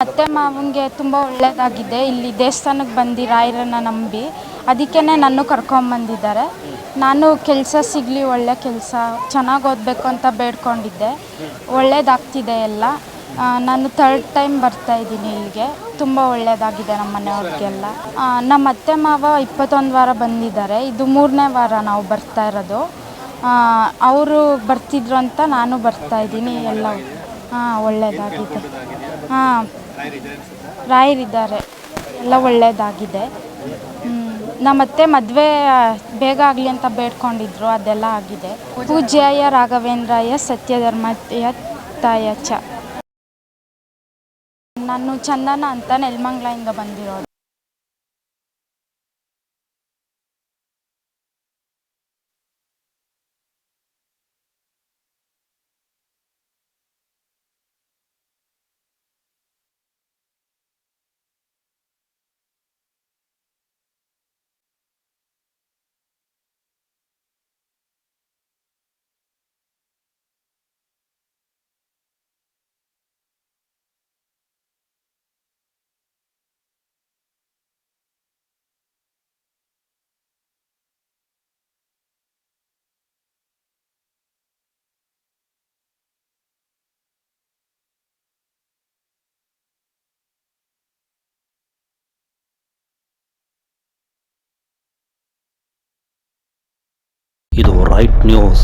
ಅತ್ತೆ ಮಾವನಿಗೆ ತುಂಬ ಒಳ್ಳೆಯದಾಗಿದೆ. ಇಲ್ಲಿ ದೇವಸ್ಥಾನಕ್ಕೆ ಬಂದು ರಾಯರನ್ನು ನಂಬಿ ಅದಕ್ಕೇ ನನ್ನ ಕರ್ಕೊಂಬಂದಿದ್ದಾರೆ. ನಾನು ಕೆಲಸ ಸಿಗಲಿ, ಒಳ್ಳೆ ಕೆಲಸ, ಚೆನ್ನಾಗಿ ಓದಬೇಕು ಅಂತ ಬೇಡ್ಕೊಂಡಿದ್ದೆ. ಒಳ್ಳೆಯದಾಗ್ತಿದೆ ಎಲ್ಲ. ನಾನು 3rd ಟೈಮ್ ಬರ್ತಾಯಿದ್ದೀನಿ ಇಲ್ಲಿಗೆ. ತುಂಬ ಒಳ್ಳೆಯದಾಗಿದೆ ನಮ್ಮ ಮನೆಯವ್ರಿಗೆಲ್ಲ. ನಮ್ಮ ಅತ್ತೆ ಮಾವ 21 ವಾರ ಬಂದಿದ್ದಾರೆ. ಇದು 3ನೇ ವಾರ ನಾವು ಬರ್ತಾ ಇರೋದು. ಅವರು ಬರ್ತಿದ್ರು ಅಂತ ನಾನು ಬರ್ತಾಯಿದ್ದೀನಿ. ಎಲ್ಲ ಒಳ್ಳೆಯದಾಗಿದೆ. ರಾಯರಿದ್ದಾರೆ, ಎಲ್ಲ ಒಳ್ಳೆಯದಾಗಿದೆ. ನಮ್ಮತ್ತೆ ಮದುವೆ ಬೇಗ ಆಗಲಿ ಅಂತ ಬೇಡ್ಕೊಂಡಿದ್ರು, ಅದೆಲ್ಲ ಆಗಿದೆ. ಪೂಜ್ಯಾಯ ರಾಘವೇಂದ್ರಾಯ ಸತ್ಯಧರ್ಮಯತಾಯ ಚ. ನಾನು ಚಂದನ ಅಂತ ನೆಲಮಂಗಲದಿಂದ ಬಂದಿರೋದು. ಇದು ರೈಟ್ ನ್ಯೂಸ್.